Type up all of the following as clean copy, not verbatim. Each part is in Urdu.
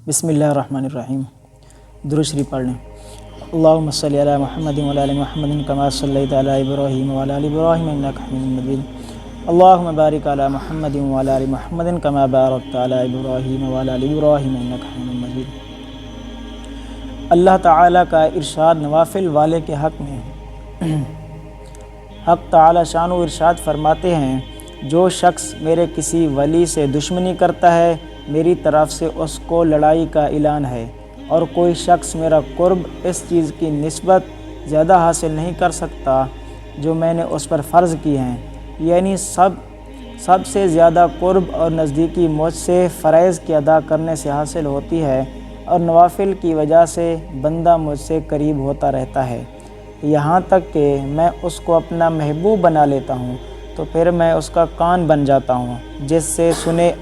بسم اللہ الرحمن الرحیم۔ درود شریف پڑھ لیں۔ اللہم صلی علی محمد وعلی آل محمد کما صلیت علی ابراہیم وعلی آل ابراہیم انک حمید مجید۔ اللہم بارک علی محمد وعلی آل محمد کما بارکت علی ابراہیم وعلی آل ابراہیم انک حمید مجید۔ اللہ تعالیٰ کا ارشاد نوافل والے کے حق میں ہے۔ حق تعالیٰ شان و ارشاد فرماتے ہیں، جو شخص میرے کسی ولی سے دشمنی کرتا ہے میری طرف سے اس کو لڑائی کا اعلان ہے، اور کوئی شخص میرا قرب اس چیز کی نسبت زیادہ حاصل نہیں کر سکتا جو میں نے اس پر فرض کی ہیں، یعنی سب سے زیادہ قرب اور نزدیکی مجھ سے فرائض کی ادا کرنے سے حاصل ہوتی ہے، اور نوافل کی وجہ سے بندہ مجھ سے قریب ہوتا رہتا ہے، یہاں تک کہ میں اس کو اپنا محبوب بنا لیتا ہوں، تو پھر میں اس کا کان بن جاتا ہوں جس سے سنے،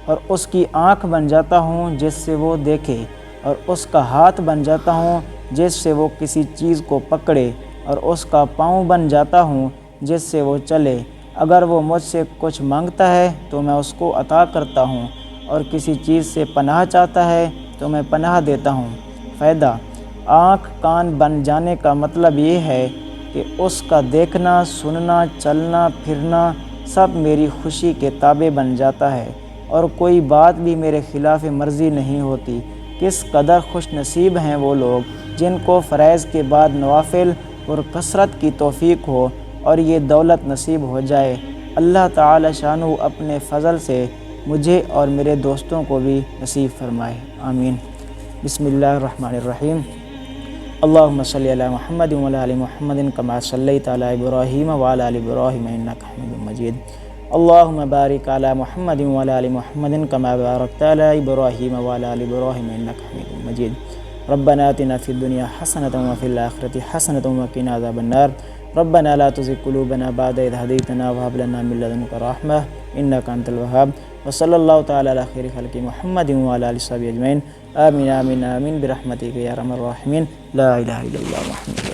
اور اس کی آنکھ بن جاتا ہوں جس سے وہ دیکھے، اور اس کا ہاتھ بن جاتا ہوں جس سے وہ کسی چیز کو پکڑے، اور اس کا پاؤں بن جاتا ہوں جس سے وہ چلے۔ اگر وہ مجھ سے کچھ مانگتا ہے تو میں اس کو عطا کرتا ہوں، اور کسی چیز سے پناہ چاہتا ہے تو میں پناہ دیتا ہوں۔ فائدہ: آنکھ کان بن جانے کا مطلب یہ ہے کہ اس کا دیکھنا، سننا، چلنا پھرنا سب میری خوشی کے تابع بن جاتا ہے، اور کوئی بات بھی میرے خلاف مرضی نہیں ہوتی۔ کس قدر خوش نصیب ہیں وہ لوگ جن کو فرائض کے بعد نوافل اور کثرت کی توفیق ہو اور یہ دولت نصیب ہو جائے۔ اللہ تعالی شانہ اپنے فضل سے مجھے اور میرے دوستوں کو بھی نصیب فرمائے، آمین۔ بسم اللہ الرحمن الرحیم۔ اللہم صلی علی محمد وعلی آل محمد کما صلیت علی ابراہیم وعلی آل ابراہیم انک حمید مجید۔ اللہم بارک علی محمد وعلی آل محمد کما بارکت علی ابراہیم وعلی آل ابراہیم انک حمید مجید۔ ربنا آتنا فی الدنیا حسنۃ وفی الآخرۃ حسنۃ وقنا عذاب النار۔ ربنا لا تزغ قلوبنا بعد إذ هديتنا وهب لنا من لدنك رحمة إنك أنت الوهاب۔ وصلی اللہ تعالی علی خیر خلق محمد وعلی آلہ وصحبہ اجمعین۔ آمین آمین آمین برحمتک یا ارحم الراحمین۔ لا الہ الا اللہ محمد۔